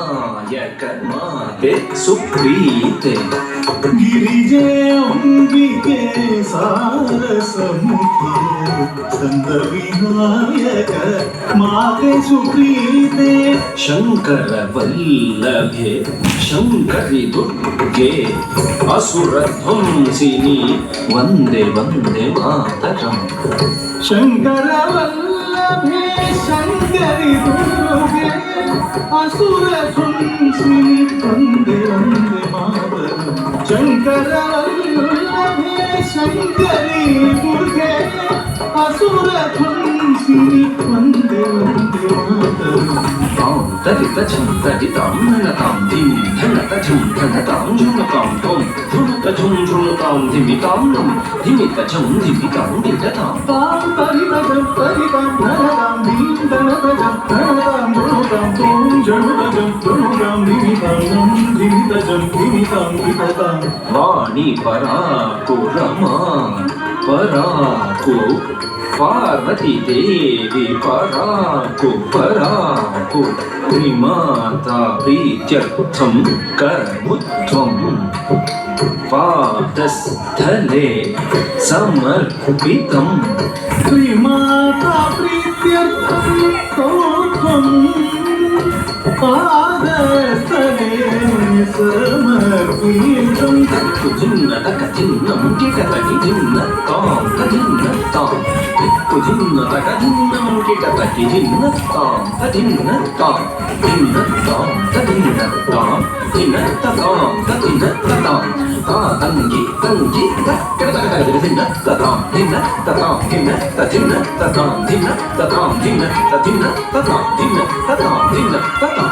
ನಾಯಕಮಾತೆ ಸುಪ್ರೀತೆ ಗಿರಿಜೆ ಅಂಬಿಕೆ ಸಾರಸಮುಖೆ ಸಂತ ವಿನಾಯಕ ಮಾತೆ ಸುಪ್ರೀತೆ ಶಂಕರ ವಲ್ಲಭೆ ಶಂಕರಿ ದುರ್ಗೆ ಅಸುರ ಧ್ವಂಸಿನಿ ವಂದೇ ವಂದೇ ಮಾತರಂ. ಶಂಕರ ವಲ್ಲಭೆ ಶಂಕರಿ ದುರ್ಗೆ ಅಸುರ ಧ್ವಂಸಿನಿ ವಂದೇ ವಂದೇ ಮಾತರಂ. ಶಂಕರ ವಲ್ಲಭೆ ಶಂಕರಿ ದುರ್ಗೆ ಅಸುರ ಧ್ವಂಸಿನಿ ವಂದೇ ವಂದೇ ಮಾತರಂ. ತಾಂ ತರಿತ ಝಂ ತರಿತಾಂ ಧನತಾಂ ಧಿಂ ಧನತ ಝಂ ಧನತಾಂ ಝುಣತಾಂ ತ್ವಂ ಝುಣತ ಝುಂ ಝುಣತಾಂ ಧಿಮಿತಾಂ ನಂ ಧಿಮಿತ ಝಂ ಧಿಮಿತಾಂ ಧಿಟತಾಂ. ತಾಂ ತರಿತ ಝಂ ತರಿತಾಂ ಧನತಾಂ ಧಿಂ ಧನತ ಝಂ ಧನತಾಂ ಝುಣತಾಂ ತ್ವಂ ಝುಣತ ಝಂ ಝುಣತಾಂ ಧಿಮಿತಾಂ ನಂ ಧಿಮಿತ ಝಂ ಧಿಮಿತಾಂ ಧಿಟತಾಂ. ವಾಣಿ ಪರಾಕು ರಮಾ ಪರಾಕು ಪಾರ್ವತಿ ದೇವಿ ಪರಾಕು ಪರಾಕು ತ್ರಿಮಾತಾ ಪ್ರೀತ್ಯರ್ಥಂ ಕರ್ಮುತ್ವಂ ಪಾದಸ್ಥಲೆ ಸಮರ್ಪಿತಂ. ಶ್ರೀಮಾತಾ ಪ್ರೀತ್ಯರ್ಥಂ ಕೌತ್ವಂ ಪಾದಸ್ಥಲೆ ಸಮರ್ಪಿತಂ. ಧಿನ್ನ ತಕ ಧಿನ್ನಂ ಕಿಟತಕಿ ಧಿನ್ನ ತಾಂ ತಧಿನ್ನ ತಾಂ ಧಿನ್ನ ತಕ ಧಿನ್ನಂ ಕಿಟತಕಿ ಧಿನ್ನ ತಾಂ ತಧಿನ್ನ ತಾಂ ಧಿನ್ನ ತಾಂ ತಧಿನ್ನ ತಾಂ ಧಿನ್ನ ತಾಂ ತಧಿನ್ನ ತಾಂ ತಾ ತಂಗಿ ತಂಗಿ ಕಿಟತಕ ಧಿನ್ನ ತಾಂ ಧಿನ್ನ ತಾಂ ಧಿನ್ನ ತಧಿನ್ನ ತಾಂ ಧಿನ್ನ ತಾಂ ಧಿನ್ನ ತಧಿನ್ನ ತಾಂ ಧಿನ್ನ ತಾಂ ಧಿನ್ನ ತಾಂ